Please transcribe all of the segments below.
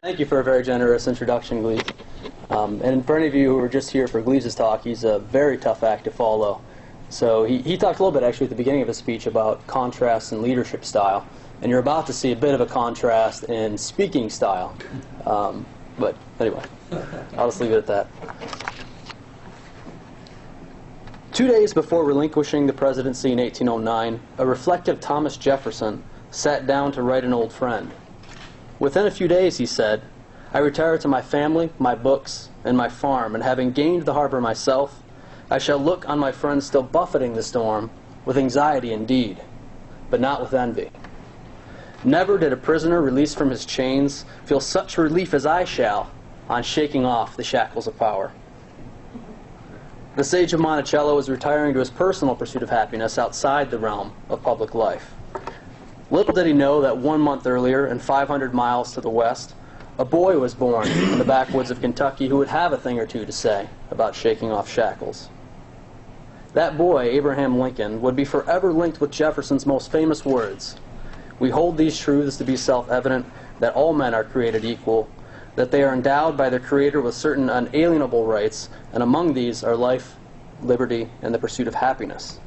Thank you for a very generous introduction, Glees. And for any of you who are just here for Glees' talk, he's a very tough act to follow. So he talked a little bit actually at the beginning of his speech about contrast in leadership style. And you're about to see a bit of a contrast in speaking style. But anyway, I'll just leave it at that. 2 days before relinquishing the presidency in 1809, a reflective Thomas Jefferson sat down to write an old friend. Within a few days, he said, I retire to my family, my books, and my farm, and having gained the harbor myself, I shall look on my friends still buffeting the storm with anxiety indeed, but not with envy. Never did a prisoner released from his chains feel such relief as I shall on shaking off the shackles of power. The sage of Monticello is retiring to his personal pursuit of happiness outside the realm of public life. Little did he know that 1 month earlier, and 500 miles to the west, a boy was born in the backwoods of Kentucky who would have a thing or two to say about shaking off shackles. That boy, Abraham Lincoln, would be forever linked with Jefferson's most famous words. We hold these truths to be self-evident, that all men are created equal, that they are endowed by their Creator with certain unalienable rights, and among these are life, liberty, and the pursuit of happiness.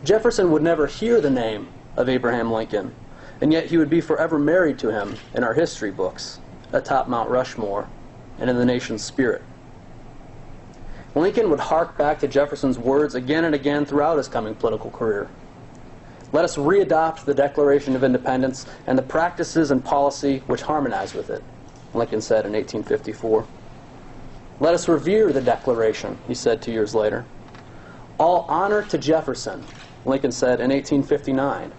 Jefferson would never hear the name of Abraham Lincoln, and yet he would be forever married to him in our history books, atop Mount Rushmore, and in the nation's spirit. Lincoln would hark back to Jefferson's words again and again throughout his coming political career. Let us readopt the Declaration of Independence and the practices and policy which harmonize with it, Lincoln said in 1854. Let us revere the Declaration, he said 2 years later. All honor to Jefferson, Lincoln said in 1859,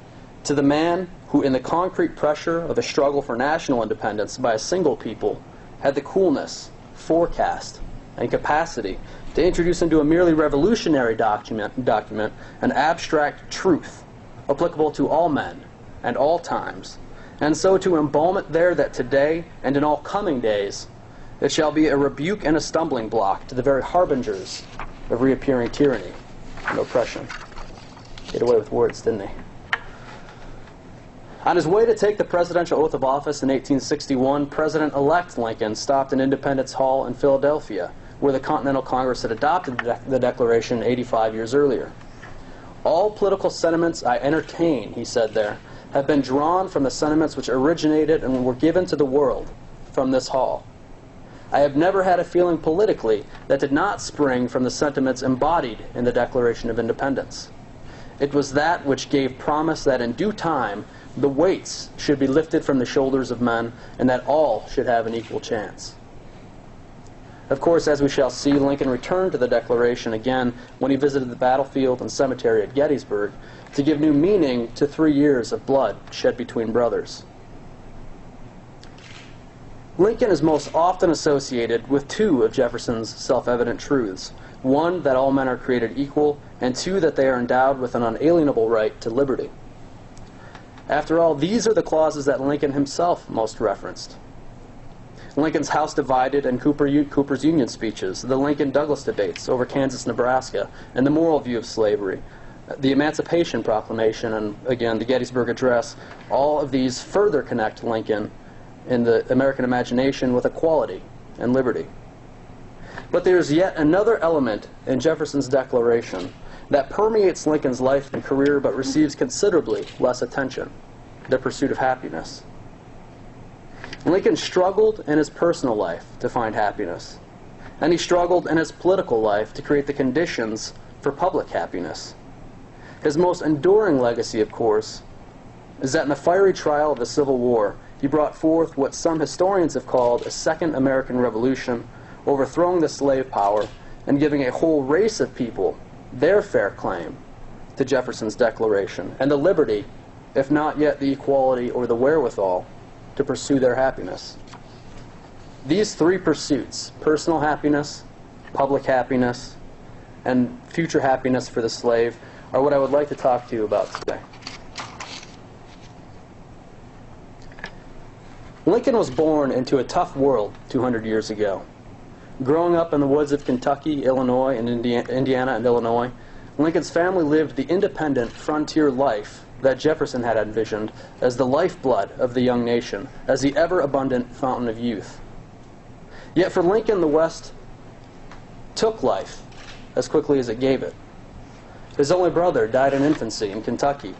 to the man who, in the concrete pressure of a struggle for national independence by a single people, had the coolness, forecast, and capacity to introduce into a merely revolutionary document an abstract truth applicable to all men and all times, and so to embalm it there that today and in all coming days it shall be a rebuke and a stumbling block to the very harbingers of reappearing tyranny and oppression. Get away with words, didn't he? On his way to take the presidential oath of office in 1861, President-elect Lincoln stopped in Independence Hall in Philadelphia, where the Continental Congress had adopted the Declaration 85 years earlier. All political sentiments I entertain, he said there, have been drawn from the sentiments which originated and were given to the world from this hall. I have never had a feeling politically that did not spring from the sentiments embodied in the Declaration of Independence. It was that which gave promise that in due time the weights should be lifted from the shoulders of men, and that all should have an equal chance. Of course, as we shall see, Lincoln returned to the Declaration again when he visited the battlefield and cemetery at Gettysburg to give new meaning to 3 years of blood shed between brothers. Lincoln is most often associated with two of Jefferson's self-evident truths. One, that all men are created equal, and two, that they are endowed with an unalienable right to liberty. After all, these are the clauses that Lincoln himself most referenced. Lincoln's House Divided and Cooper's Union speeches, the Lincoln-Douglas debates over Kansas-Nebraska, and the moral view of slavery, the Emancipation Proclamation, and again, the Gettysburg Address, all of these further connect Lincoln in the American imagination with equality and liberty. But there's yet another element in Jefferson's Declaration that permeates Lincoln's life and career but receives considerably less attention: the pursuit of happiness. Lincoln struggled in his personal life to find happiness, and he struggled in his political life to create the conditions for public happiness. His most enduring legacy, of course, is that in the fiery trial of the Civil War, he brought forth what some historians have called a second American Revolution, overthrowing the slave power and giving a whole race of people their fair claim to Jefferson's Declaration and the liberty, if not yet the equality or the wherewithal, to pursue their happiness. These three pursuits, personal happiness, public happiness, and future happiness for the slave, are what I would like to talk to you about today. Lincoln was born into a tough world 200 years ago. Growing up in the woods of Kentucky, Illinois, and Indiana and Illinois, Lincoln's family lived the independent frontier life that Jefferson had envisioned as the lifeblood of the young nation, as the ever-abundant fountain of youth. Yet for Lincoln, the West took life as quickly as it gave it. His only brother died in infancy in Kentucky.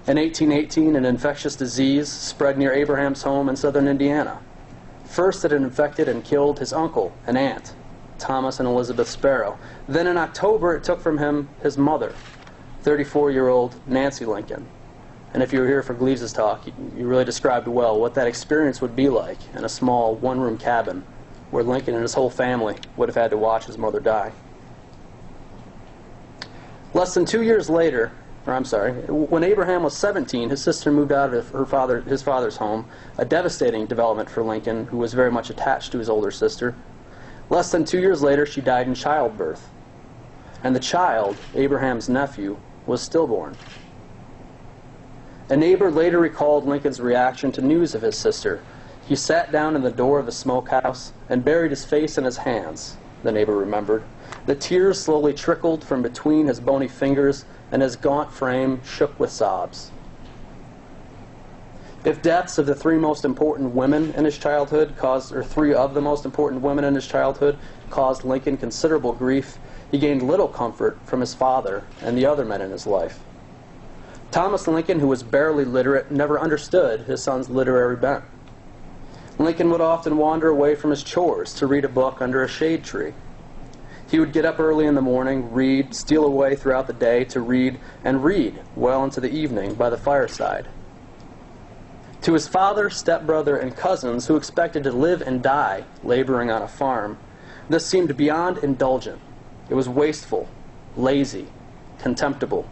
In 1818, an infectious disease spread near Abraham's home in southern Indiana. First, it had infected and killed his uncle and aunt, Thomas and Elizabeth Sparrow. Then in October, it took from him his mother, 34-year-old Nancy Lincoln. And if you were here for Gleaves' talk, you really described well what that experience would be like in a small one-room cabin where Lincoln and his whole family would have had to watch his mother die. Less than 2 years later, when Abraham was 17, his sister moved out of his father's home, a devastating development for Lincoln, who was very much attached to his older sister. Less than 2 years later, she died in childbirth. And the child, Abraham's nephew, was stillborn. A neighbor later recalled Lincoln's reaction to news of his sister. He sat down in the door of the smokehouse and buried his face in his hands, the neighbor remembered. The tears slowly trickled from between his bony fingers, and his gaunt frame shook with sobs. If deaths of the three most important women in his childhood three of the most important women in his childhood caused Lincoln considerable grief, he gained little comfort from his father and the other men in his life. Thomas Lincoln, who was barely literate, never understood his son's literary bent. Lincoln would often wander away from his chores to read a book under a shade tree. He would get up early in the morning, read, steal away throughout the day to read, and read well into the evening by the fireside. To his father, stepbrother, and cousins, who expected to live and die laboring on a farm, this seemed beyond indulgent. It was wasteful, lazy, contemptible.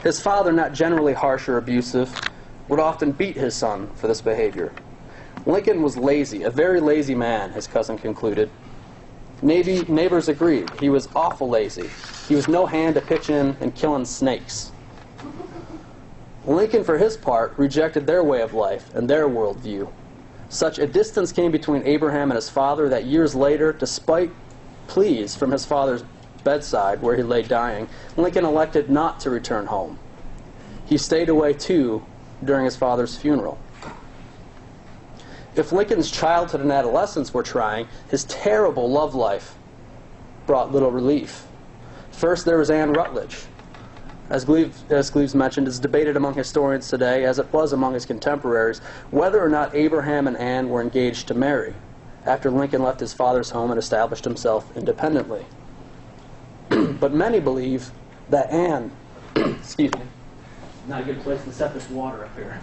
His father, not generally harsh or abusive, would often beat his son for this behavior. Lincoln was lazy, a very lazy man, his cousin concluded. Neighbors agreed. He was awful lazy. He was no hand to pitch in and killing snakes. Lincoln, for his part, rejected their way of life and their worldview. Such a distance came between Abraham and his father that years later, despite pleas from his father's bedside where he lay dying, Lincoln elected not to return home. He stayed away, too, during his father's funeral. If Lincoln's childhood and adolescence were trying, his terrible love life brought little relief. First, there was Anne Rutledge. As Gleaves mentioned, it's debated among historians today, as it was among his contemporaries, whether or not Abraham and Anne were engaged to marry after Lincoln left his father's home and established himself independently. But many believe that Anne, excuse me, not a good place to set this water up here.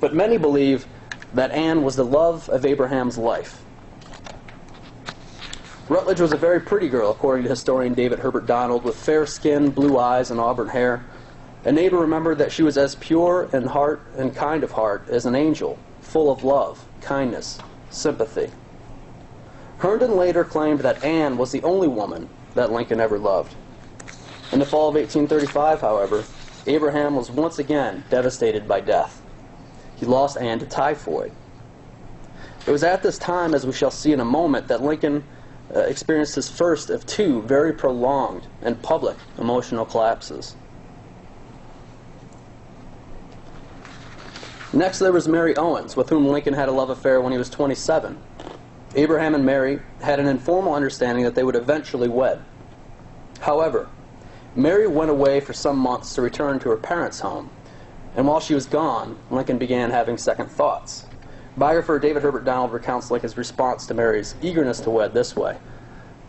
But many believe that Anne was the love of Abraham's life. Rutledge was a very pretty girl, according to historian David Herbert Donald, with fair skin, blue eyes, and auburn hair. A neighbor remembered that she was as pure in heart and kind of heart as an angel, full of love, kindness, sympathy. Herndon later claimed that Anne was the only woman that Lincoln ever loved. In the fall of 1835, however, Abraham was once again devastated by death. He lost Anne to typhoid. It was at this time, as we shall see in a moment, that Lincoln experienced his first of two very prolonged and public emotional collapses. Next, there was Mary Owens, with whom Lincoln had a love affair when he was 27. Abraham and Mary had an informal understanding that they would eventually wed. However, Mary went away for some months to return to her parents' home, and while she was gone, Lincoln began having second thoughts. Biographer David Herbert Donald recounts Lincoln's response to Mary's eagerness to wed this way.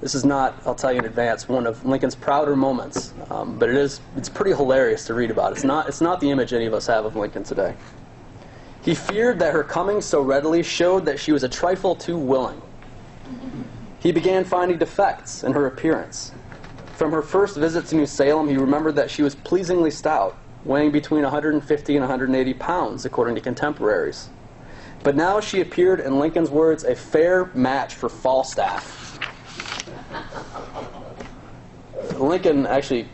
This is not, I'll tell you in advance, one of Lincoln's prouder moments, but it's pretty hilarious to read about. It's not the image any of us have of Lincoln today. He feared that her coming so readily showed that she was a trifle too willing. He began finding defects in her appearance. From her first visit to New Salem, he remembered that she was pleasingly stout, weighing between 150 and 180 pounds, according to contemporaries. But now she appeared, in Lincoln's words, a fair match for Falstaff. Lincoln actually,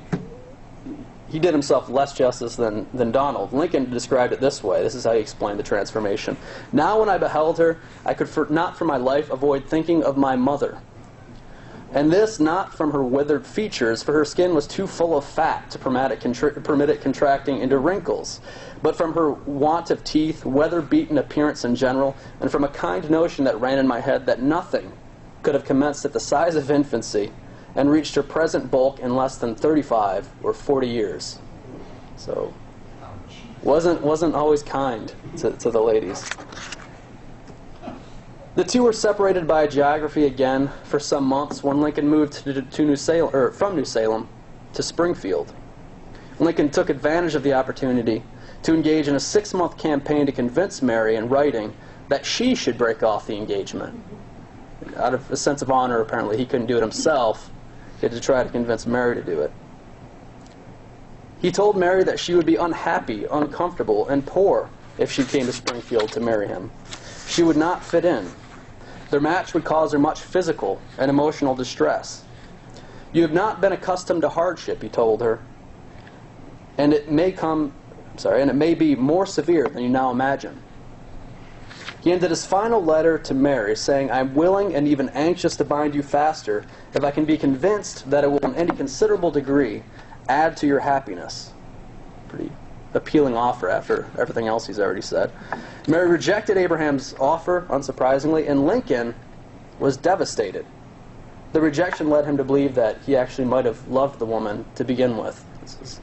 he did himself less justice than Donald. Lincoln described it this way. This is how he explained the transformation. Now when I beheld her, I could not for my life avoid thinking of my mother. And this not from her withered features, for her skin was too full of fat to permit it contracting into wrinkles, but from her want of teeth, weather-beaten appearance in general, and from a kind notion that ran in my head that nothing could have commenced at the size of infancy and reached her present bulk in less than 35 or 40 years. So, wasn't always kind to the ladies. The two were separated by geography again for some months when Lincoln moved from New Salem to Springfield. Lincoln took advantage of the opportunity to engage in a 6-month campaign to convince Mary in writing that she should break off the engagement. Out of a sense of honor, apparently, he couldn't do it himself. He had to try to convince Mary to do it. He told Mary that she would be unhappy, uncomfortable, and poor if she came to Springfield to marry him. She would not fit in. Their match would cause her much physical and emotional distress. You have not been accustomed to hardship, he told her, and it may be more severe than you now imagine. He ended his final letter to Mary saying, I am willing and even anxious to bind you faster if I can be convinced that it will in any considerable degree add to your happiness. Pretty appealing offer after everything else he's already said. Mary rejected Abraham's offer, unsurprisingly, and Lincoln was devastated. The rejection led him to believe that he actually might have loved the woman to begin with. This is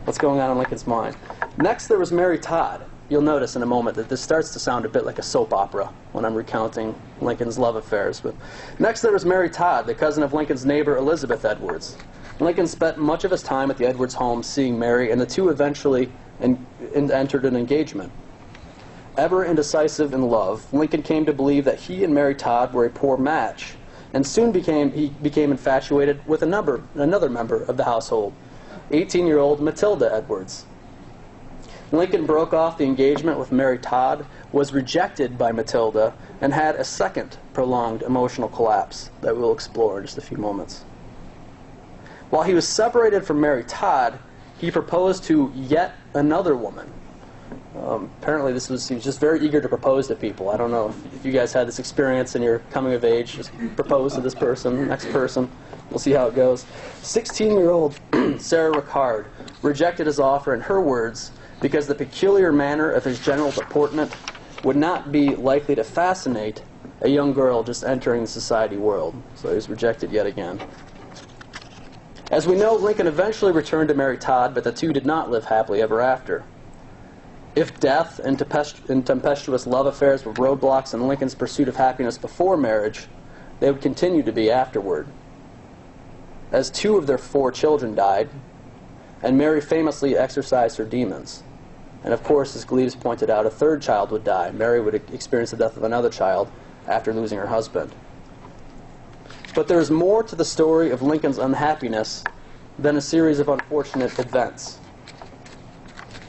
what's going on in Lincoln's mind. Next, there was Mary Todd. You'll notice in a moment that this starts to sound a bit like a soap opera when I'm recounting Lincoln's love affairs. But next, there was Mary Todd, the cousin of Lincoln's neighbor Elizabeth Edwards. Lincoln spent much of his time at the Edwards home seeing Mary, and the two eventually entered an engagement. Ever indecisive in love, Lincoln came to believe that he and Mary Todd were a poor match, and soon he became infatuated with another member of the household, 18-year-old Matilda Edwards. Lincoln broke off the engagement with Mary Todd, was rejected by Matilda, and had a second prolonged emotional collapse that we'll explore in just a few moments. While he was separated from Mary Todd, he proposed to yet another woman. Apparently he was just very eager to propose to people. I don't know if you guys had this experience in your coming of age. Just propose to this person, next person. We'll see how it goes. 16-year-old Sarah Rickard rejected his offer, in her words, because the peculiar manner of his general deportment would not be likely to fascinate a young girl just entering the society world. So he was rejected yet again. As we know, Lincoln eventually returned to Mary Todd, but the two did not live happily ever after. If death and tempestuous love affairs were roadblocks in Lincoln's pursuit of happiness before marriage, they would continue to be afterward. As 2 of their 4 children died, and Mary famously exorcised her demons. And of course, as Gleaves pointed out, a 3rd child would die. Mary would experience the death of another child after losing her husband. But there is more to the story of Lincoln's unhappiness than a series of unfortunate events.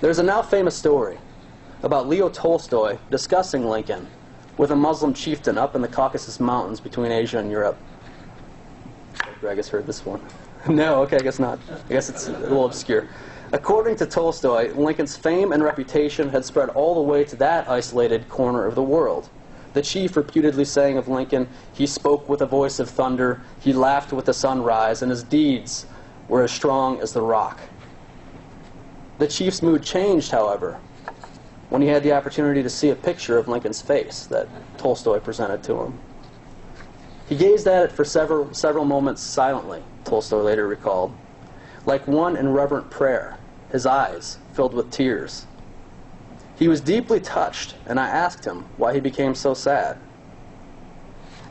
There's a now famous story about Leo Tolstoy discussing Lincoln with a Muslim chieftain up in the Caucasus Mountains between Asia and Europe. Greg has heard this one. No, okay, I guess not. I guess it's a little obscure. According to Tolstoy, Lincoln's fame and reputation had spread all the way to that isolated corner of the world. The chief reputedly saying of Lincoln, he spoke with a voice of thunder, he laughed with the sunrise, and his deeds were as strong as the rock. The chief's mood changed, however, when he had the opportunity to see a picture of Lincoln's face that Tolstoy presented to him. He gazed at it for several moments silently, Tolstoy later recalled, like one in reverent prayer, his eyes filled with tears. He was deeply touched, and I asked him why he became so sad.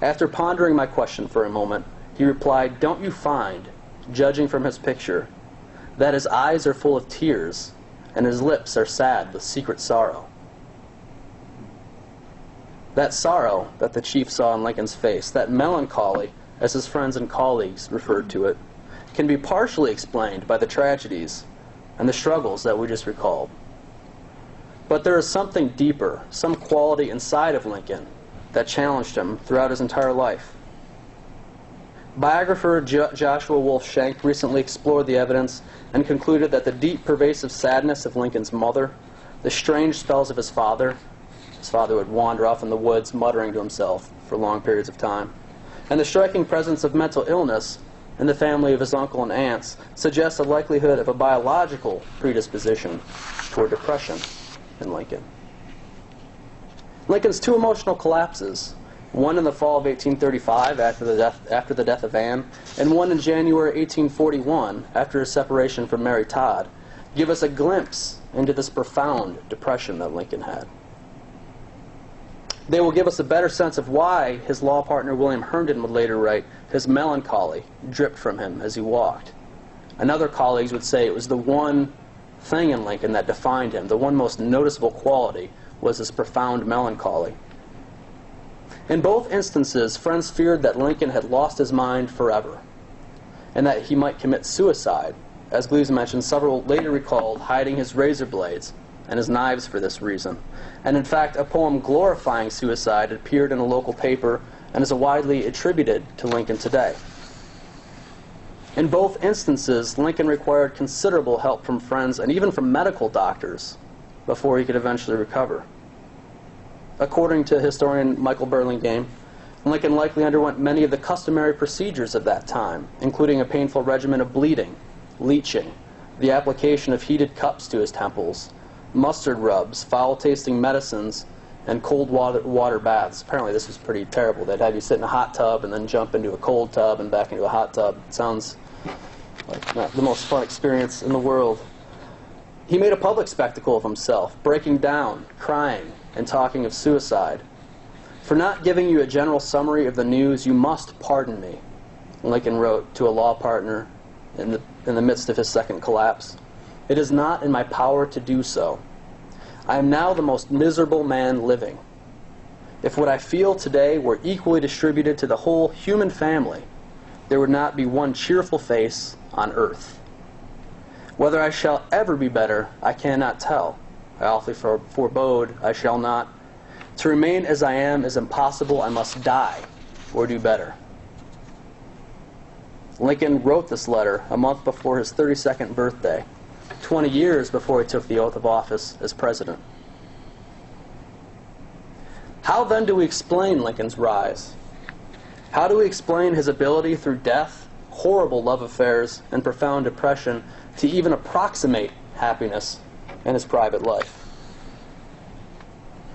After pondering my question for a moment, he replied, "Don't you find, judging from his picture, that his eyes are full of tears, and his lips are sad with secret sorrow?" That sorrow that the chief saw in Lincoln's face, that melancholy, as his friends and colleagues referred to it, can be partially explained by the tragedies and the struggles that we just recalled. But there is something deeper, some quality inside of Lincoln that challenged him throughout his entire life. Biographer Joshua Wolf Schenck recently explored the evidence and concluded that the deep, pervasive sadness of Lincoln's mother, the strange spells of his father would wander off in the woods muttering to himself for long periods of time, and the striking presence of mental illness in the family of his uncle and aunts suggests a likelihood of a biological predisposition toward depression in Lincoln. Lincoln's two emotional collapses, one in the fall of 1835 after the death of Anne, and one in January 1841 after his separation from Mary Todd, give us a glimpse into this profound depression that Lincoln had. They will give us a better sense of why his law partner William Herndon would later write, his melancholy dripped from him as he walked. And other colleagues would say it was the one thing in Lincoln that defined him, the one most noticeable quality was his profound melancholy. In both instances, friends feared that Lincoln had lost his mind forever, and that he might commit suicide. As Gleaves mentioned, several later recalled hiding his razor blades and his knives for this reason. And in fact, a poem glorifying suicide appeared in a local paper and is widely attributed to Lincoln today. In both instances, Lincoln required considerable help from friends and even from medical doctors before he could eventually recover. According to historian Michael Burlingame, Lincoln likely underwent many of the customary procedures of that time, including a painful regimen of bleeding, leeching, the application of heated cups to his temples, mustard rubs, foul-tasting medicines, and cold water baths. Apparently this was pretty terrible. They'd have you sit in a hot tub and then jump into a cold tub and back into a hot tub. It sounds like not the most fun experience in the world. He made a public spectacle of himself, breaking down, crying, and talking of suicide. "For not giving you a general summary of the news, you must pardon me," Lincoln wrote to a law partner in the midst of his second collapse. "It is not in my power to do so. I am now the most miserable man living. If what I feel today were equally distributed to the whole human family, there would not be one cheerful face on earth. Whether I shall ever be better, I cannot tell. I awfully forebode I shall not. To remain as I am is impossible. I must die or do better." Lincoln wrote this letter a month before his 32nd birthday, 20 years before he took the oath of office as president. How then do we explain Lincoln's rise? How do we explain his ability through death, horrible love affairs, and profound depression to even approximate happiness in his private life?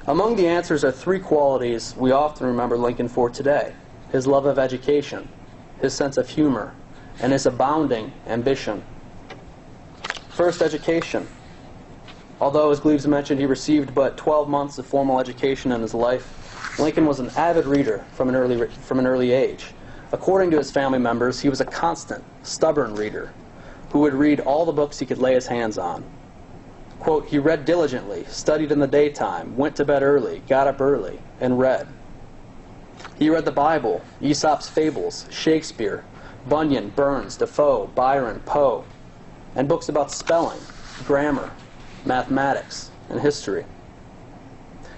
Among the answers are three qualities we often remember Lincoln for today: his love of education, his sense of humor, and his abounding ambition. First, education. Although, as Gleaves mentioned, he received but 12 months of formal education in his life, Lincoln was an avid reader from an early age. According to his family members, he was a constant, stubborn reader who would read all the books he could lay his hands on. Quote, "He read diligently, studied in the daytime, went to bed early, got up early, and read. He read the Bible, Aesop's Fables, Shakespeare, Bunyan, Burns, Defoe, Byron, Poe, and books about spelling, grammar, mathematics, and history.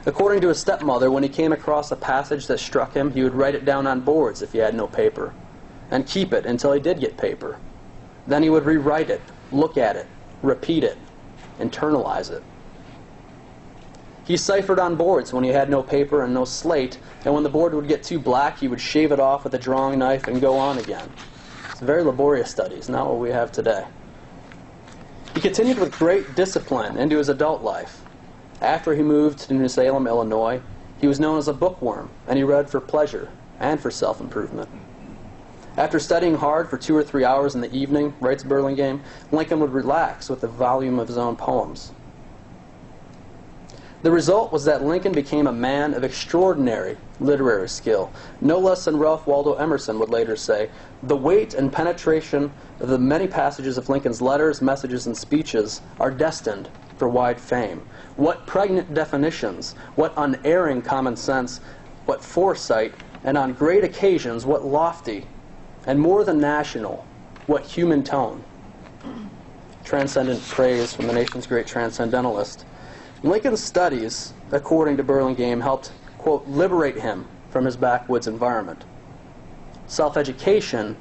According to his stepmother, when he came across a passage that struck him, he would write it down on boards if he had no paper, and keep it until he did get paper. Then he would rewrite it, look at it, repeat it, internalize it. He ciphered on boards when he had no paper and no slate, and when the board would get too black, he would shave it off with a drawing knife and go on again. It's very laborious studies, not what we have today. He continued with great discipline into his adult life. After he moved to New Salem, Illinois, he was known as a bookworm, and he read for pleasure and for self-improvement. After studying hard for 2 or 3 hours in the evening, writes Burlingame, Lincoln would relax with a volume of his own poems. The result was that Lincoln became a man of extraordinary literary skill, no less than Ralph Waldo Emerson would later say. The weight and penetration of the many passages of Lincoln's letters, messages, and speeches are destined for wide fame. What pregnant definitions, what unerring common sense, what foresight, and on great occasions, what lofty, and more than national, what human tone. Transcendent praise from the nation's great transcendentalist. Lincoln's studies, according to Burlingame, helped, quote, liberate him from his backwoods environment. Self-education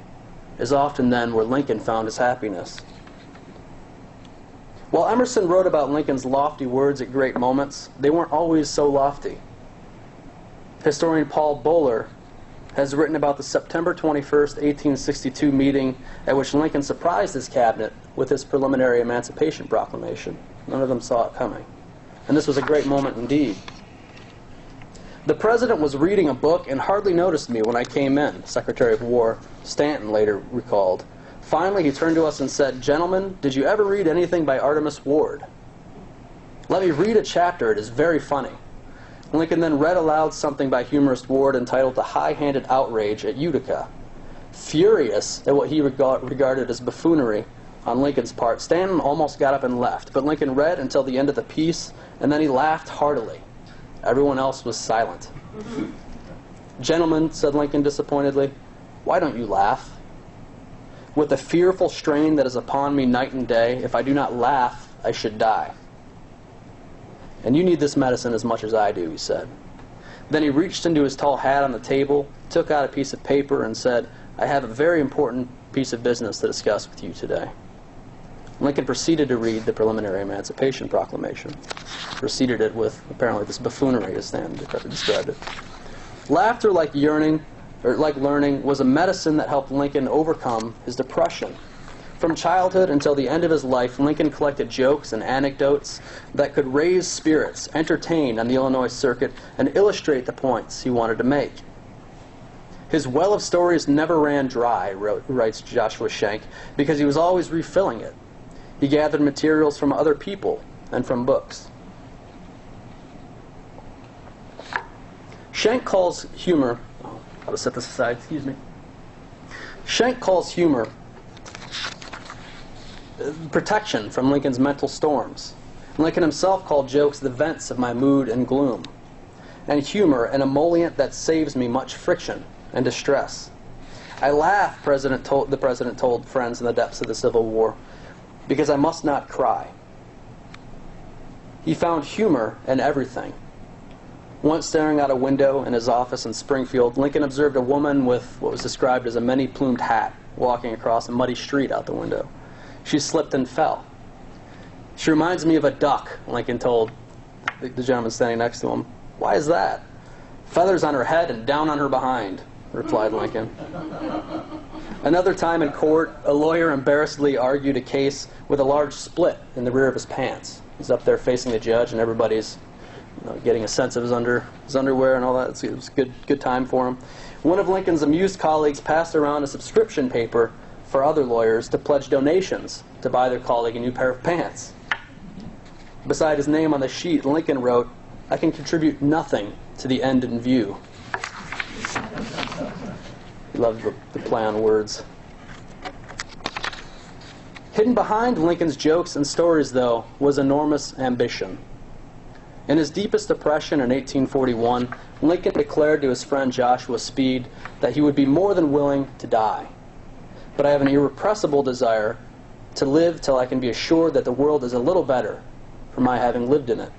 is often then where Lincoln found his happiness. While Emerson wrote about Lincoln's lofty words at great moments, they weren't always so lofty. Historian Paul Bowler has written about the September 21st, 1862 meeting at which Lincoln surprised his cabinet with his preliminary Emancipation Proclamation. None of them saw it coming. And this was a great moment indeed. The President was reading a book and hardly noticed me when I came in, Secretary of War Stanton later recalled. Finally, he turned to us and said, "Gentlemen, did you ever read anything by Artemus Ward? Let me read a chapter. It is very funny." Lincoln then read aloud something by humorist Ward entitled "The High-Handed Outrage at Utica." Furious at what he regarded as buffoonery on Lincoln's part, Stanton almost got up and left, but Lincoln read until the end of the piece, and then he laughed heartily. Everyone else was silent. "Gentlemen," said Lincoln disappointedly, "why don't you laugh? With the fearful strain that is upon me night and day, if I do not laugh, I should die. And you need this medicine as much as I do," he said. Then he reached into his tall hat on the table, took out a piece of paper, and said, "I have a very important piece of business to discuss with you today." Lincoln proceeded to read the preliminary Emancipation Proclamation. Preceded it with, apparently, this buffoonery, as Stan described it. Laughter, like learning, was a medicine that helped Lincoln overcome his depression. From childhood until the end of his life, Lincoln collected jokes and anecdotes that could raise spirits, entertain on the Illinois circuit, and illustrate the points he wanted to make. His well of stories never ran dry, writes Joshua Schenck, because he was always refilling it. He gathered materials from other people and from books. Schenck calls humor, I'll set this aside, excuse me. Schenck calls humor protection from Lincoln's mental storms. Lincoln himself called jokes the vents of my mood and gloom, and humor an emollient that saves me much friction and distress. I laugh, the President told friends in the depths of the Civil War, because I must not cry. He found humor in everything. Once staring out a window in his office in Springfield, Lincoln observed a woman with what was described as a many-plumed hat walking across a muddy street out the window. She slipped and fell. "She reminds me of a duck," Lincoln told the gentleman standing next to him. "Why is that?" "Feathers on her head and down on her behind," replied Lincoln. Another time in court, a lawyer embarrassedly argued a case with a large split in the rear of his pants. He's up there facing the judge, and everybody's getting a sense of his underwear and all that. It was a good time for him. One of Lincoln's amused colleagues passed around a subscription paper for other lawyers to pledge donations to buy their colleague a new pair of pants. Beside his name on the sheet, Lincoln wrote, "I can contribute nothing to the end in view." He loved the play on words. Hidden behind Lincoln's jokes and stories, though, was enormous ambition. In his deepest depression in 1841, Lincoln declared to his friend Joshua Speed that he would be more than willing to die. "But I have an irrepressible desire to live till I can be assured that the world is a little better for my having lived in it."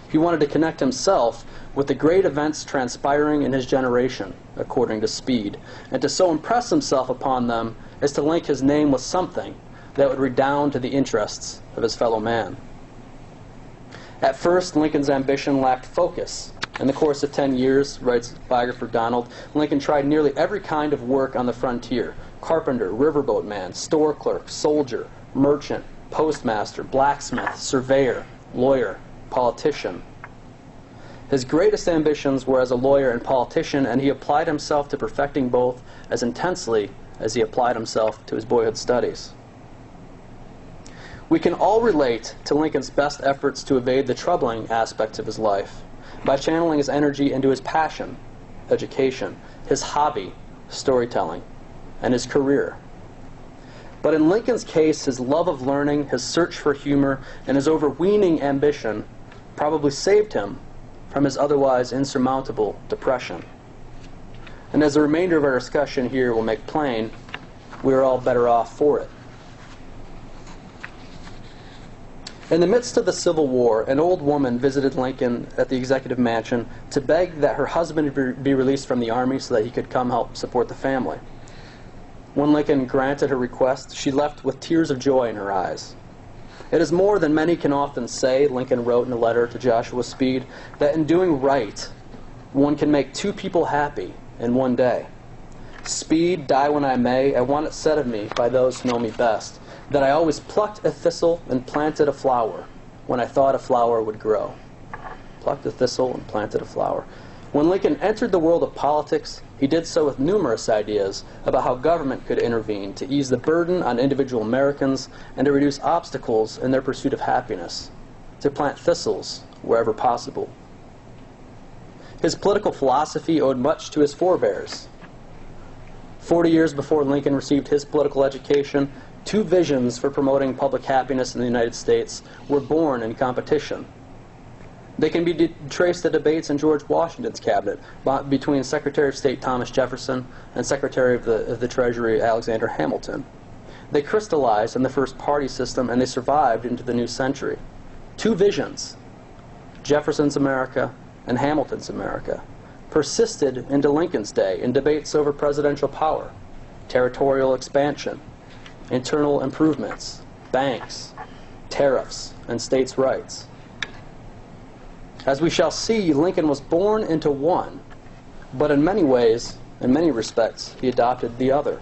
He wanted to connect himself with the great events transpiring in his generation, according to Speed, and to so impress himself upon them as to link his name with something that would redound to the interests of his fellow man. At first, Lincoln's ambition lacked focus. In the course of 10 years, writes biographer Donald, Lincoln tried nearly every kind of work on the frontier: carpenter, riverboat man, store clerk, soldier, merchant, postmaster, blacksmith, surveyor, lawyer, politician. His greatest ambitions were as a lawyer and politician, and he applied himself to perfecting both as intensely as he applied himself to his boyhood studies. We can all relate to Lincoln's best efforts to evade the troubling aspects of his life by channeling his energy into his passion, education, his hobby, storytelling, and his career. But in Lincoln's case, his love of learning, his search for humor, and his overweening ambition probably saved him from his otherwise insurmountable depression. And as the remainder of our discussion here will make plain, we are all better off for it. In the midst of the Civil War, an old woman visited Lincoln at the executive mansion to beg that her husband be released from the army so that he could come help support the family. When Lincoln granted her request, she left with tears of joy in her eyes. "It is more than many can often say," Lincoln wrote in a letter to Joshua Speed, "that in doing right, one can make two people happy in one day. Speed, die when I may, I want it said of me by those who know me best, that I always plucked a thistle and planted a flower when I thought a flower would grow. Plucked a thistle and planted a flower. When Lincoln entered the world of politics, he did so with numerous ideas about how government could intervene to ease the burden on individual Americans and to reduce obstacles in their pursuit of happiness, to plant thistles wherever possible. His political philosophy owed much to his forebears. 40 years before Lincoln received his political education, two visions for promoting public happiness in the United States were born in competition. They can be traced to debates in George Washington's cabinet between Secretary of State Thomas Jefferson and Secretary of the Treasury Alexander Hamilton. They crystallized in the first party system, and they survived into the new century. Two visions, Jefferson's America and Hamilton's America, persisted into Lincoln's day in debates over presidential power, territorial expansion, internal improvements, banks, tariffs, and states' rights. As we shall see, Lincoln was born into one, but in many ways, in many respects, he adopted the other.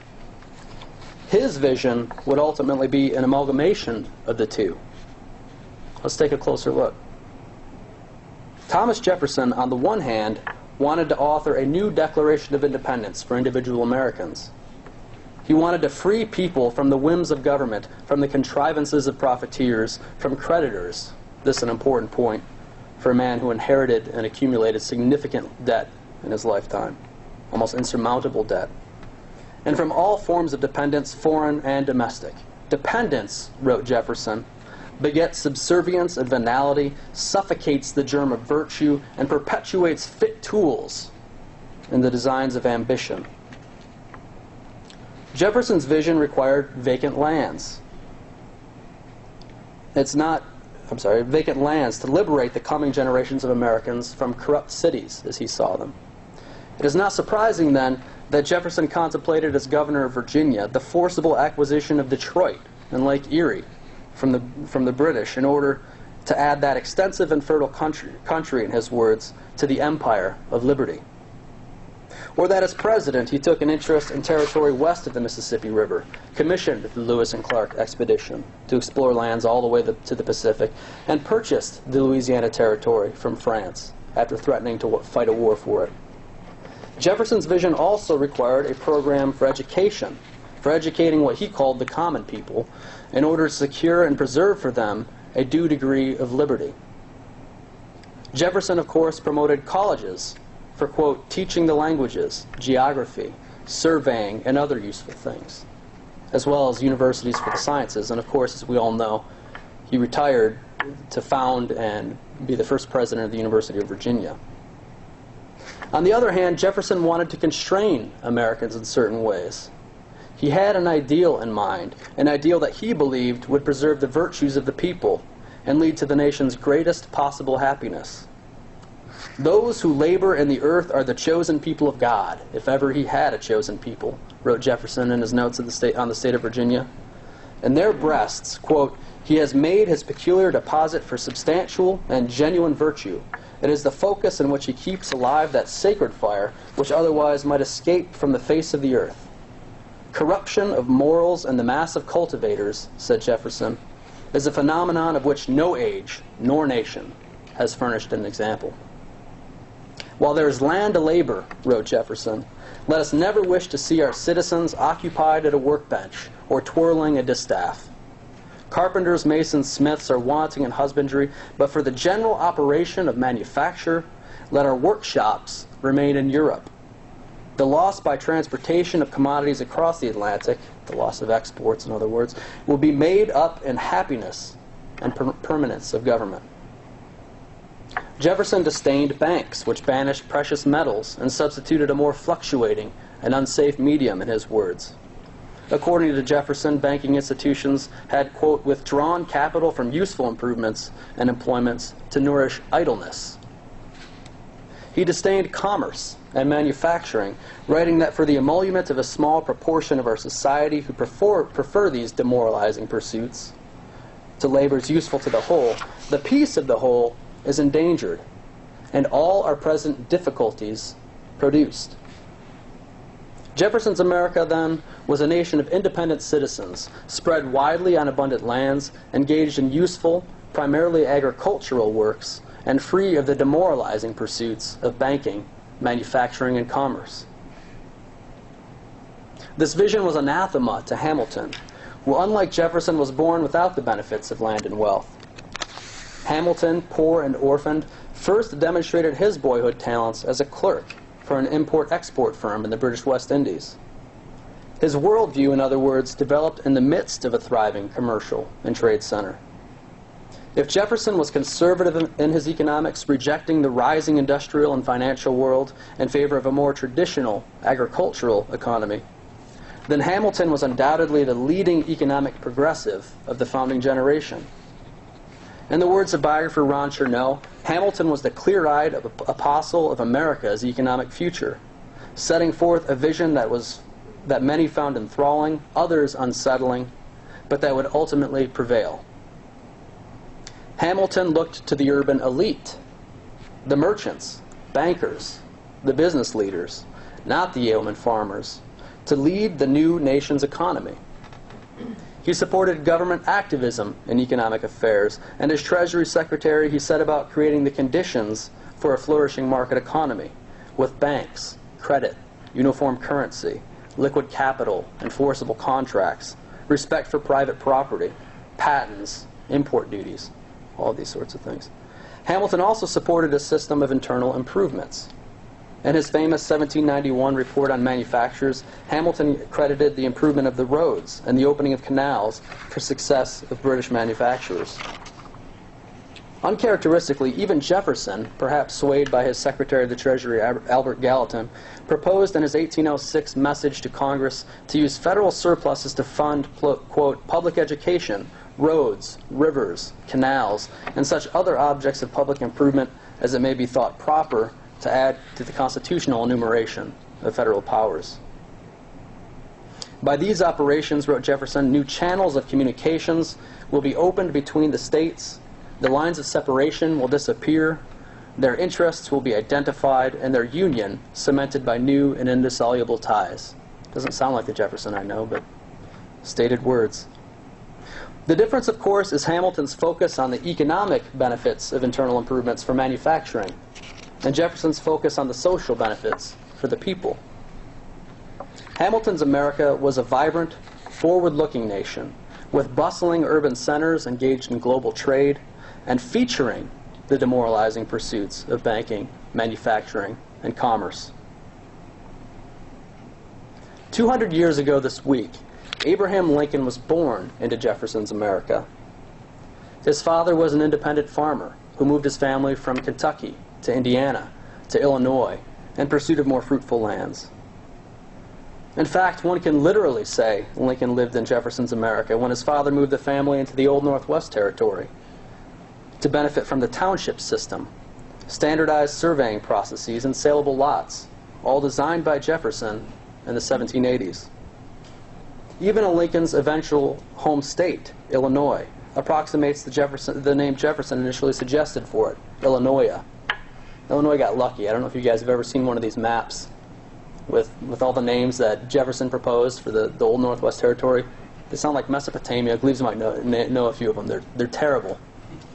His vision would ultimately be an amalgamation of the two. Let's take a closer look. Thomas Jefferson, on the one hand, wanted to author a new Declaration of Independence for individual Americans. He wanted to free people from the whims of government, from the contrivances of profiteers, from creditors. This is an important point for a man who inherited and accumulated significant debt in his lifetime, almost insurmountable debt, and from all forms of dependence, foreign and domestic. Dependence, wrote Jefferson, begets subservience and venality, suffocates the germ of virtue, and perpetuates fit tools in the designs of ambition. Jefferson's vision required vacant lands. Vacant lands to liberate the coming generations of Americans from corrupt cities, as he saw them. It is not surprising, then, that Jefferson contemplated as governor of Virginia the forcible acquisition of Detroit and Lake Erie from the British in order to add that extensive and fertile country, in his words, to the empire of liberty. Or that as president he took an interest in territory west of the Mississippi River, commissioned the Lewis and Clark expedition to explore lands all the way to the Pacific, and purchased the Louisiana Territory from France after threatening to fight a war for it. Jefferson's vision also required a program for education, for educating what he called the common people, in order to secure and preserve for them a due degree of liberty. Jefferson, of course, promoted colleges for, quote, teaching the languages, geography, surveying, and other useful things, as well as universities for the sciences. And of course, as we all know, he retired to found and be the first president of the University of Virginia. On the other hand, Jefferson wanted to constrain Americans in certain ways. He had an ideal in mind, an ideal that he believed would preserve the virtues of the people and lead to the nation's greatest possible happiness. Those who labor in the earth are the chosen people of God, if ever he had a chosen people, wrote Jefferson in his notes on the state of Virginia. In their breasts, quote, he has made his peculiar deposit for substantial and genuine virtue. It is the focus in which he keeps alive that sacred fire which otherwise might escape from the face of the earth. Corruption of morals in the mass of cultivators, said Jefferson, is a phenomenon of which no age nor nation has furnished an example. While there is land to labor, wrote Jefferson, let us never wish to see our citizens occupied at a workbench or twirling a distaff. Carpenters, masons, smiths are wanting in husbandry, but for the general operation of manufacture, let our workshops remain in Europe. The loss by transportation of commodities across the Atlantic, the loss of exports in other words, will be made up in happiness and permanence of government. Jefferson disdained banks, which banished precious metals and substituted a more fluctuating and unsafe medium, in his words. According to Jefferson, banking institutions had, quote, withdrawn capital from useful improvements and employments to nourish idleness. He disdained commerce and manufacturing, writing that for the emolument of a small proportion of our society who prefer these demoralizing pursuits to labors useful to the whole, the peace of the whole is endangered, and all our present difficulties produced. Jefferson's America, then, was a nation of independent citizens, spread widely on abundant lands, engaged in useful, primarily agricultural works, and free of the demoralizing pursuits of banking, manufacturing, and commerce. This vision was anathema to Hamilton, who, unlike Jefferson, was born without the benefits of land and wealth. Hamilton, poor and orphaned, first demonstrated his boyhood talents as a clerk for an import-export firm in the British West Indies. His worldview, in other words, developed in the midst of a thriving commercial and trade center. If Jefferson was conservative in his economics, rejecting the rising industrial and financial world in favor of a more traditional agricultural economy, then Hamilton was undoubtedly the leading economic progressive of the founding generation. In the words of biographer Ron Chernow, Hamilton was the clear-eyed apostle of America's economic future, setting forth a vision that many found enthralling, others unsettling, but that would ultimately prevail. Hamilton looked to the urban elite, the merchants, bankers, the business leaders, not the yeoman farmers, to lead the new nation's economy. He supported government activism in economic affairs, and as Treasury Secretary he set about creating the conditions for a flourishing market economy, with banks, credit, uniform currency, liquid capital, enforceable contracts, respect for private property, patents, import duties, all these sorts of things. Hamilton also supported a system of internal improvements. In his famous 1791 report on manufactures, Hamilton credited the improvement of the roads and the opening of canals for success of British manufacturers. Uncharacteristically, even Jefferson, perhaps swayed by his Secretary of the Treasury, Albert Gallatin, proposed in his 1806 message to Congress to use federal surpluses to fund, quote, public education, roads, rivers, canals, and such other objects of public improvement as it may be thought proper to add to the constitutional enumeration of federal powers. By these operations, wrote Jefferson, new channels of communications will be opened between the states, the lines of separation will disappear, their interests will be identified, and their union cemented by new and indissoluble ties. Doesn't sound like the Jefferson I know, but stated words. The difference, of course, is Hamilton's focus on the economic benefits of internal improvements for manufacturing, and Jefferson's focus on the social benefits for the people. Hamilton's America was a vibrant, forward-looking nation, with bustling urban centers engaged in global trade, and featuring the demoralizing pursuits of banking, manufacturing, and commerce. 200 years ago this week, Abraham Lincoln was born into Jefferson's America. His father was an independent farmer who moved his family from Kentucky to Indiana to Illinois in pursuit of more fruitful lands. In fact, one can literally say Lincoln lived in Jefferson's America when his father moved the family into the Old Northwest Territory to benefit from the township system, standardized surveying processes, and saleable lots, all designed by Jefferson in the 1780s. Even Lincoln's eventual home state, Illinois, approximates the name Jefferson initially suggested for it, Illinois. Illinois got lucky. I don't know if you guys have ever seen one of these maps with all the names that Jefferson proposed for the Old Northwest Territory. They sound like Mesopotamia. Gleaves might know a few of them. They're terrible.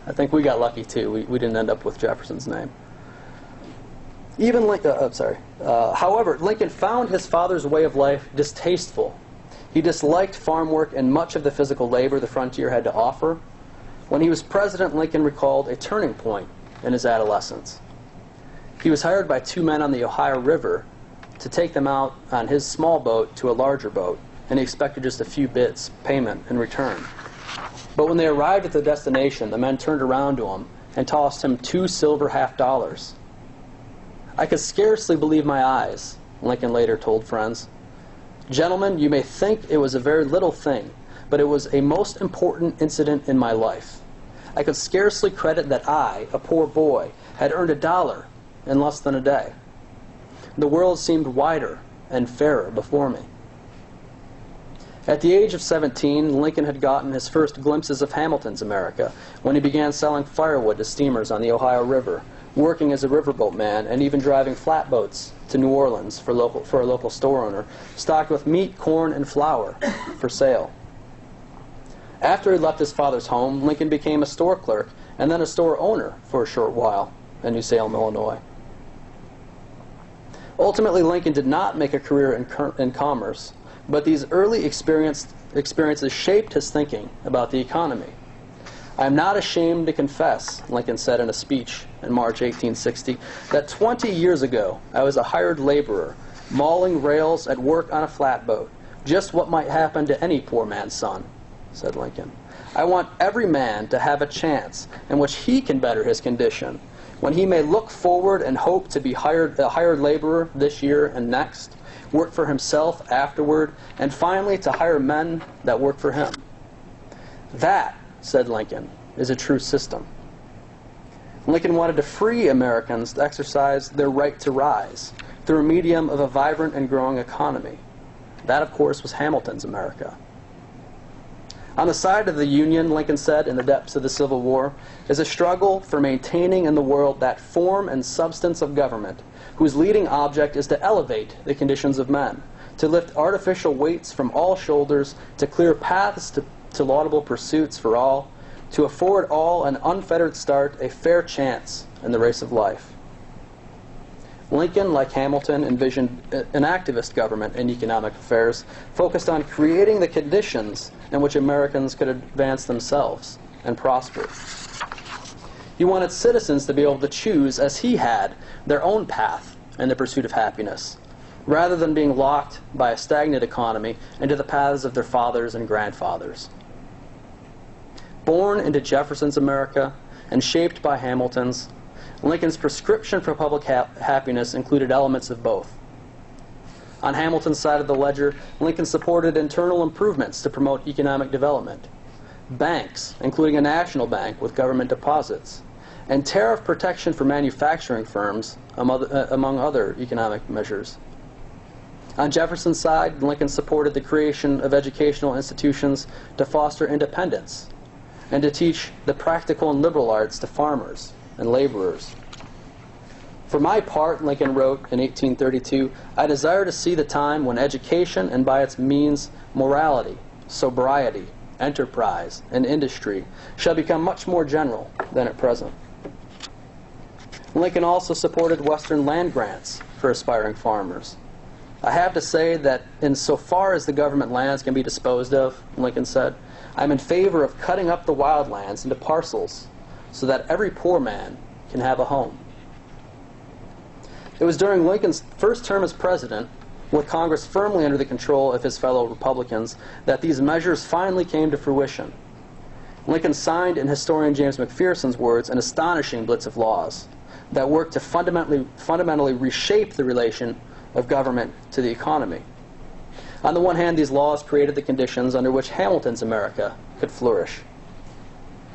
I think we got lucky too. We didn't end up with Jefferson's name. Even however, Lincoln found his father's way of life distasteful. He disliked farm work and much of the physical labor the frontier had to offer. When he was president, Lincoln recalled a turning point in his adolescence. He was hired by two men on the Ohio River to take them out on his small boat to a larger boat, and he expected just a few bits payment in return. But when they arrived at the destination, the men turned around to him and tossed him 2 silver half-dollars. I could scarcely believe my eyes, Lincoln later told friends. Gentlemen, you may think it was a very little thing, but it was a most important incident in my life. I could scarcely credit that I, a poor boy, had earned $1 in less than a day. The world seemed wider and fairer before me. At the age of 17, Lincoln had gotten his first glimpses of Hamilton's America when he began selling firewood to steamers on the Ohio River, working as a riverboat man, and even driving flatboats to New Orleans for a local store owner, stocked with meat, corn, and flour for sale. After he left his father's home, Lincoln became a store clerk and then a store owner for a short while in New Salem, Illinois. Ultimately, Lincoln did not make a career in commerce, but these early experiences shaped his thinking about the economy. "I am not ashamed to confess," Lincoln said in a speech in March 1860, "that 20 years ago I was a hired laborer, mauling rails at work on a flatboat, just what might happen to any poor man's son," said Lincoln. "I want every man to have a chance in which he can better his condition, when he may look forward and hope to be a hired laborer this year and next, work for himself afterward, and finally to hire men that work for him. That," said Lincoln, "is a true system." Lincoln wanted to free Americans to exercise their right to rise through a medium of a vibrant and growing economy. That, of course, was Hamilton's America. On the side of the Union, Lincoln said in the depths of the Civil War, is a struggle for maintaining in the world that form and substance of government whose leading object is to elevate the conditions of men, to lift artificial weights from all shoulders, to clear paths to laudable pursuits for all, to afford all an unfettered start, a fair chance in the race of life. Lincoln, like Hamilton, envisioned an activist government in economic affairs focused on creating the conditions in which Americans could advance themselves and prosper. He wanted citizens to be able to choose, as he had, their own path in the pursuit of happiness, rather than being locked by a stagnant economy into the paths of their fathers and grandfathers. Born into Jefferson's America and shaped by Hamilton's, Lincoln's prescription for public happiness included elements of both. On Hamilton's side of the ledger, Lincoln supported internal improvements to promote economic development, banks, including a national bank with government deposits, and tariff protection for manufacturing firms, among other economic measures. On Jefferson's side, Lincoln supported the creation of educational institutions to foster independence and to teach the practical and liberal arts to farmers and laborers. "For my part," Lincoln wrote in 1832, "I desire to see the time when education, and by its means morality, sobriety, enterprise, and industry, shall become much more general than at present." Lincoln also supported Western land grants for aspiring farmers. "I have to say that insofar as the government lands can be disposed of," Lincoln said, "I am in favor of cutting up the wild lands into parcels so that every poor man can have a home." It was during Lincoln's first term as president, with Congress firmly under the control of his fellow Republicans, that these measures finally came to fruition. Lincoln signed, in historian James McPherson's words, an astonishing blitz of laws that worked to fundamentally reshape the relation of government to the economy. On the one hand, these laws created the conditions under which Hamilton's America could flourish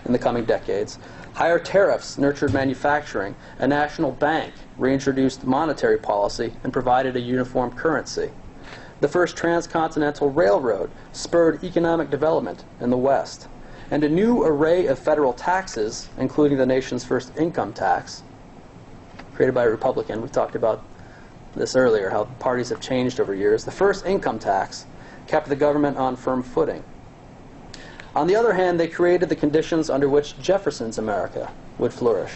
in the coming decades. Higher tariffs nurtured manufacturing. A national bank reintroduced monetary policy and provided a uniform currency. The first transcontinental railroad spurred economic development in the West. And a new array of federal taxes, including the nation's first income tax, created by a Republican. We talked about this earlier, how parties have changed over years. The first income tax kept the government on firm footing. On the other hand, they created the conditions under which Jefferson's America would flourish.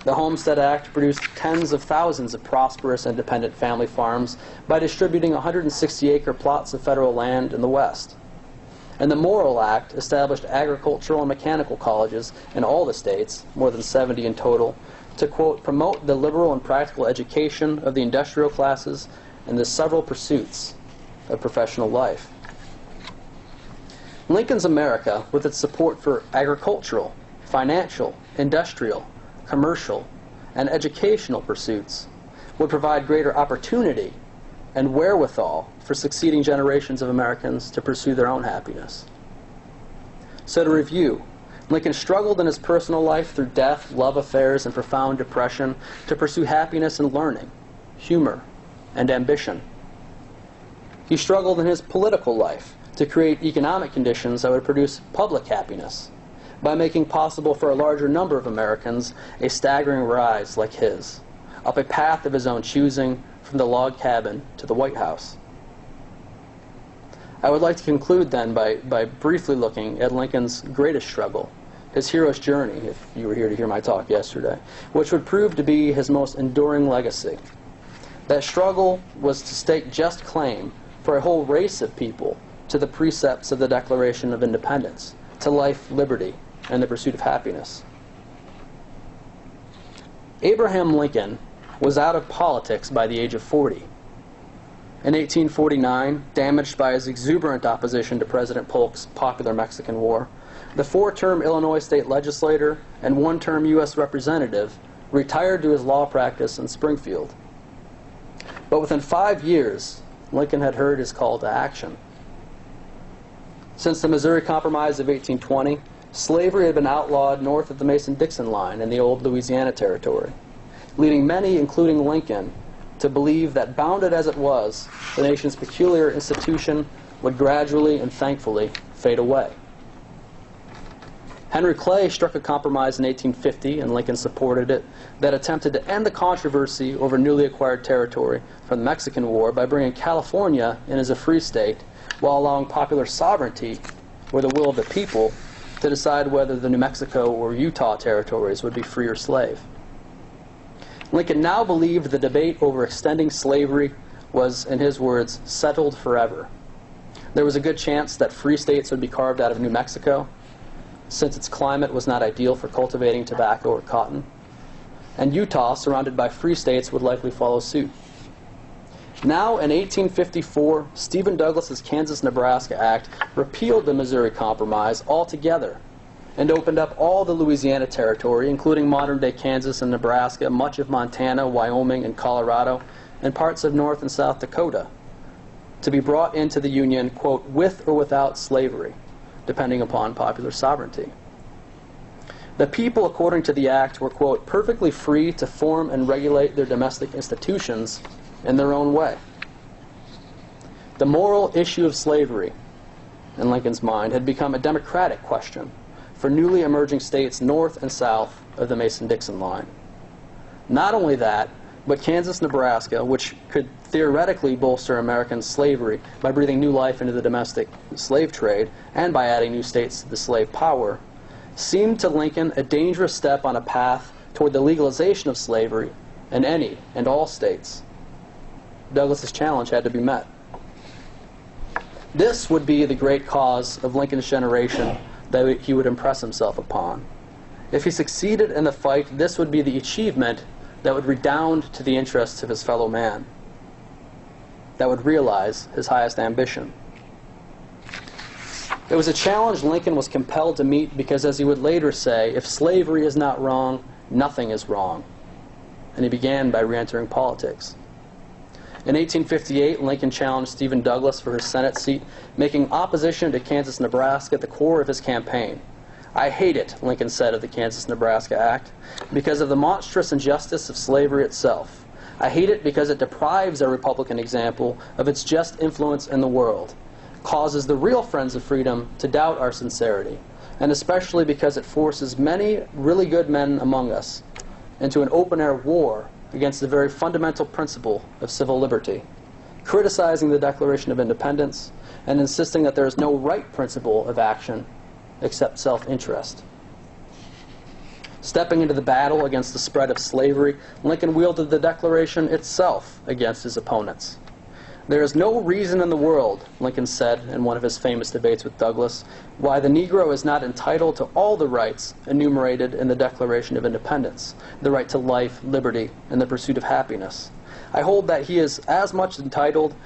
The Homestead Act produced tens of thousands of prosperous independent family farms by distributing 160-acre plots of federal land in the West. And the Morrill Act established agricultural and mechanical colleges in all the states, more than 70 in total, to, quote, promote the liberal and practical education of the industrial classes and the several pursuits of professional life. Lincoln's America, with its support for agricultural, financial, industrial, commercial, and educational pursuits, would provide greater opportunity and wherewithal for succeeding generations of Americans to pursue their own happiness. So to review, Lincoln struggled in his personal life through death, love affairs, and profound depression to pursue happiness in learning, humor, and ambition. He struggled in his political life to create economic conditions that would produce public happiness by making possible for a larger number of Americans a staggering rise like his, up a path of his own choosing from the log cabin to the White House. I would like to conclude then by briefly looking at Lincoln's greatest struggle, his hero's journey, if you were here to hear my talk yesterday, which would prove to be his most enduring legacy. That struggle was to stake just claim for a whole race of people to the precepts of the Declaration of Independence, to life, liberty, and the pursuit of happiness. Abraham Lincoln was out of politics by the age of 40. In 1849, damaged by his exuberant opposition to President Polk's popular Mexican War, the 4-term Illinois state legislator and 1-term U.S. representative retired to his law practice in Springfield. But within 5 years, Lincoln had heard his call to action. Since the Missouri Compromise of 1820, slavery had been outlawed north of the Mason-Dixon line in the old Louisiana Territory, leading many, including Lincoln, to believe that, bounded as it was, the nation's peculiar institution would gradually and thankfully fade away. Henry Clay struck a compromise in 1850, and Lincoln supported it, that attempted to end the controversy over newly acquired territory from the Mexican War by bringing California in as a free state, while allowing popular sovereignty, or the will of the people, to decide whether the New Mexico or Utah territories would be free or slave. Lincoln now believed the debate over extending slavery was, in his words, settled forever. There was a good chance that free states would be carved out of New Mexico, since its climate was not ideal for cultivating tobacco or cotton, and Utah, surrounded by free states, would likely follow suit. Now, in 1854, Stephen Douglas's Kansas-Nebraska Act repealed the Missouri Compromise altogether and opened up all the Louisiana Territory, including modern-day Kansas and Nebraska, much of Montana, Wyoming, and Colorado, and parts of North and South Dakota, to be brought into the Union, quote, with or without slavery, depending upon popular sovereignty. The people, according to the act, were, quote, perfectly free to form and regulate their domestic institutions in their own way. The moral issue of slavery, in Lincoln's mind, had become a democratic question for newly emerging states north and south of the Mason-Dixon line. Not only that, but Kansas-Nebraska, which could theoretically bolster American slavery by breathing new life into the domestic slave trade and by adding new states to the slave power, seemed to Lincoln a dangerous step on a path toward the legalization of slavery in any and all states. Douglas's challenge had to be met. This would be the great cause of Lincoln's generation that he would impress himself upon. If he succeeded in the fight, this would be the achievement that would redound to the interests of his fellow man, that would realize his highest ambition. It was a challenge Lincoln was compelled to meet because, as he would later say, if slavery is not wrong, nothing is wrong. And he began by re-entering politics. In 1858, Lincoln challenged Stephen Douglas for his Senate seat, making opposition to Kansas-Nebraska at the core of his campaign. I hate it, Lincoln said of the Kansas-Nebraska Act, because of the monstrous injustice of slavery itself. I hate it because it deprives our Republican example of its just influence in the world, causes the real friends of freedom to doubt our sincerity, and especially because it forces many really good men among us into an open-air war against the very fundamental principle of civil liberty, criticizing the Declaration of Independence and insisting that there is no right principle of action except self-interest. Stepping into the battle against the spread of slavery, Lincoln wielded the Declaration itself against his opponents. There is no reason in the world, Lincoln said in one of his famous debates with Douglas, why the Negro is not entitled to all the rights enumerated in the Declaration of Independence, the right to life, liberty, and the pursuit of happiness. I hold that he is as much entitled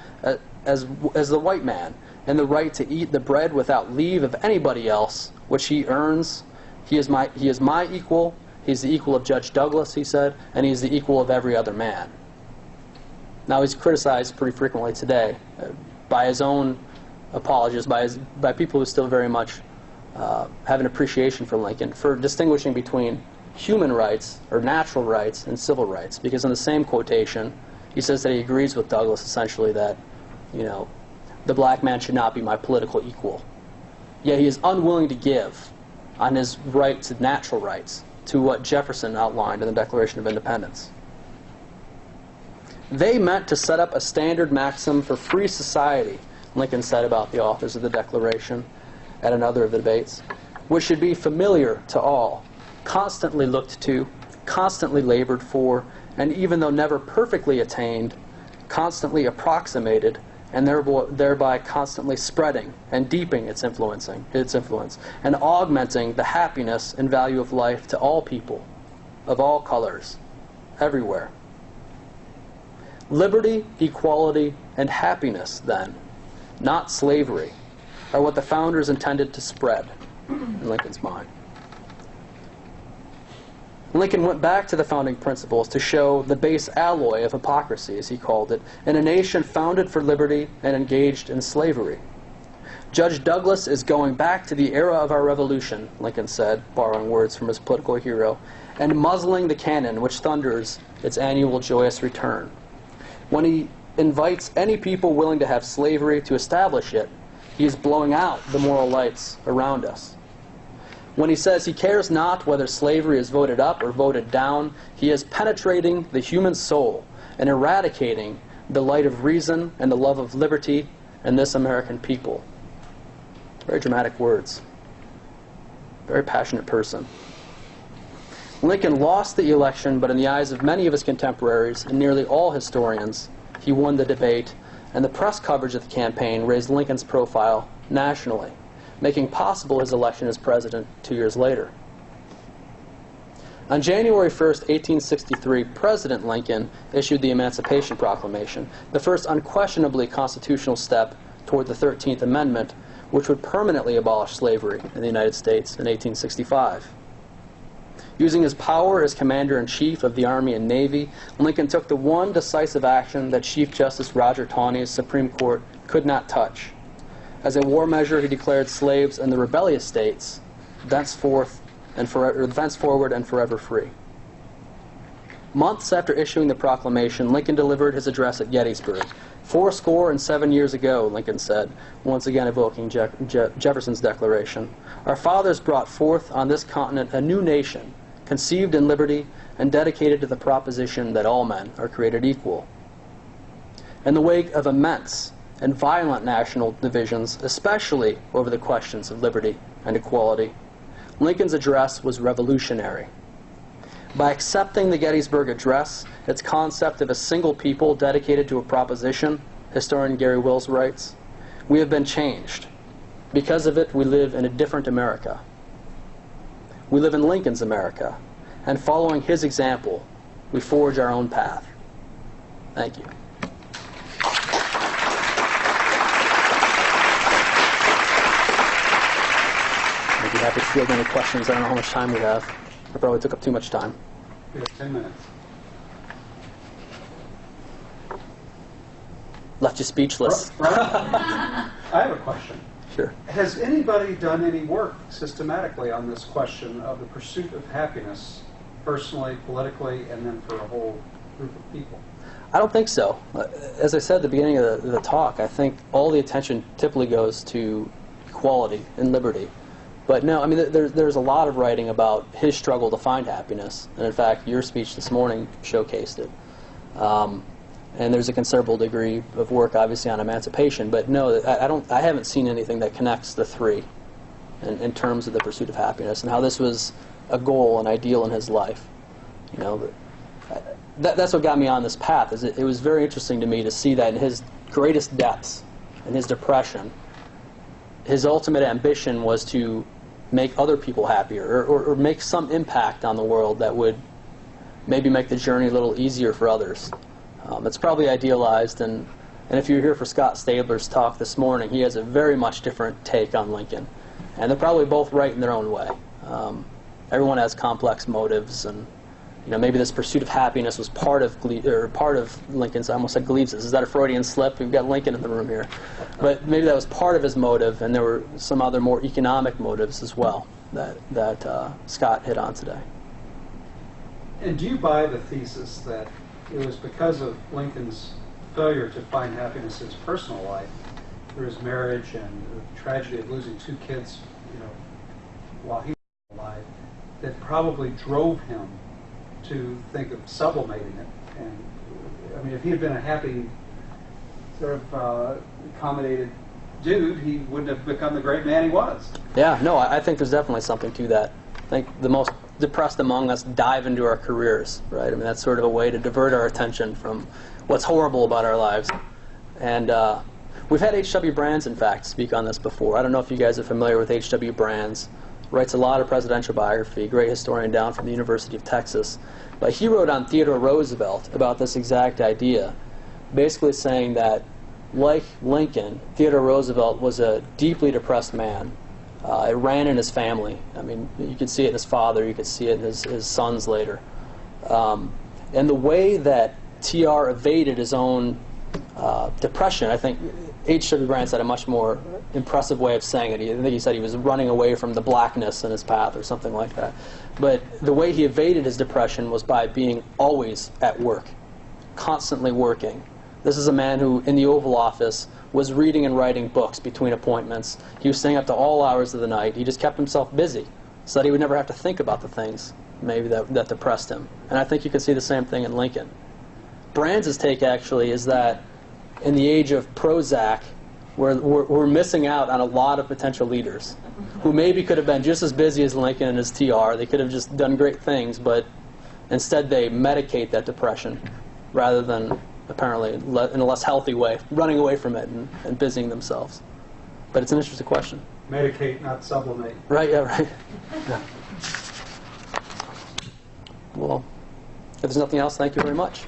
as the white man, and the right to eat the bread without leave of anybody else, which he earns. He is my equal, he's the equal of Judge Douglas, he said, and he's the equal of every other man. Now, he's criticized pretty frequently today by his own apologists, by people who still very much have an appreciation for Lincoln, for distinguishing between human rights, or natural rights, and civil rights. Because in the same quotation, he says that he agrees with Douglas, essentially, that, you know, the black man should not be my political equal. Yet he is unwilling to give on his right to natural rights, to what Jefferson outlined in the Declaration of Independence. They meant to set up a standard maxim for free society, Lincoln said about the authors of the Declaration at another of the debates, which should be familiar to all, constantly looked to, constantly labored for, and even though never perfectly attained, constantly approximated, and thereby constantly spreading and deepening its influence, and augmenting the happiness and value of life to all people, of all colors, everywhere. Liberty, equality, and happiness, then, not slavery, are what the founders intended to spread in Lincoln's mind. Lincoln went back to the founding principles to show the base alloy of hypocrisy, as he called it, in a nation founded for liberty and engaged in slavery. Judge Douglas is going back to the era of our revolution, Lincoln said, borrowing words from his political hero, and muzzling the cannon which thunders its annual joyous return. When he invites any people willing to have slavery to establish it, he is blowing out the moral lights around us. When he says he cares not whether slavery is voted up or voted down, he is penetrating the human soul and eradicating the light of reason and the love of liberty in this American people. Very dramatic words. Very passionate person. Lincoln lost the election, but in the eyes of many of his contemporaries and nearly all historians, he won the debate, and the press coverage of the campaign raised Lincoln's profile nationally, making possible his election as president 2 years later. On January 1st, 1863, President Lincoln issued the Emancipation Proclamation, the first unquestionably constitutional step toward the 13th Amendment, which would permanently abolish slavery in the United States in 1865. Using his power as Commander-in-Chief of the Army and Navy, Lincoln took the one decisive action that Chief Justice Roger Taney's Supreme Court could not touch. As a war measure, he declared slaves in the rebellious states thenceforward and forever free. Months after issuing the proclamation, Lincoln delivered his address at Gettysburg. 77 years ago, Lincoln said, once again evoking Jefferson's Declaration, our fathers brought forth on this continent a new nation, conceived in liberty and dedicated to the proposition that all men are created equal. In the wake of immense and violent national divisions, especially over the questions of liberty and equality, Lincoln's address was revolutionary. By accepting the Gettysburg Address, its concept of a single people dedicated to a proposition, historian Gary Wills writes, we have been changed. Because of it, we live in a different America. We live in Lincoln's America, and following his example, we forge our own path. Thank you. I'd be happy to field any questions. I don't know how much time we have. I probably took up too much time. We have 10 minutes. Left you speechless. I have a question. Sure. Has anybody done any work systematically on this question of the pursuit of happiness, personally, politically, and then for a whole group of people? I don't think so. As I said at the beginning of the talk, I think all the attention typically goes to equality and liberty. But no, I mean, there's a lot of writing about his struggle to find happiness, and in fact, your speech this morning showcased it. And there's a considerable degree of work, obviously, on emancipation. But no, I haven't seen anything that connects the three in terms of the pursuit of happiness and how this was a goal, an ideal in his life. You know, that's what got me on this path. Is it was very interesting to me to see that in his greatest depths, in his depression, his ultimate ambition was to make other people happier, or make some impact on the world that would maybe make the journey a little easier for others. It's probably idealized, and if you're here for Scott Stabler's talk this morning, he has a very much different take on Lincoln. And they're probably both right in their own way. Everyone has complex motives, and maybe this pursuit of happiness was part of Lincoln's. I almost said Gleaves's. Is that a Freudian slip? We've got Lincoln in the room here, but maybe that was part of his motive, and there were some other more economic motives as well that Scott hit on today. And do you buy the thesis that it was because of Lincoln's failure to find happiness in his personal life, through his marriage and the tragedy of losing 2 kids, while he that probably drove him to think of sublimating it. And I mean, if he had been a happy, sort of accommodated dude, he wouldn't have become the great man he was. Yeah, no, I think there's definitely something to that. I think the most depressed among us dive into our careers, right? I mean, that's sort of a way to divert our attention from what's horrible about our lives. And we've had H.W. Brands, in fact, speak on this before. I don't know if you guys are familiar with H.W. Brands. Writes a lot of presidential biography, great historian down from the University of Texas. But he wrote on Theodore Roosevelt about this exact idea, basically saying that, like Lincoln, Theodore Roosevelt was a deeply depressed man. It ran in his family. I mean, you could see it in his father, you could see it in his sons later. And the way that TR evaded his own depression, I think H.W. Brands had a much more impressive way of saying it. I think he said he was running away from the blackness in his path or something like that. But the way he evaded his depression was by being always at work, constantly working. This is a man who, in the Oval Office, was reading and writing books between appointments. He was staying up to all hours of the night. He just kept himself busy so that he would never have to think about the things maybe that depressed him. And I think you can see the same thing in Lincoln. Brands' take, actually, is that in the age of Prozac, we're missing out on a lot of potential leaders who maybe could have been just as busy as Lincoln and as TR. They could have just done great things, but instead they medicate that depression rather than, apparently, in a less healthy way, running away from it and busying themselves. But it's an interesting question. Medicate, not sublimate. Right, yeah, right. Yeah. Well, if there's nothing else, thank you very much.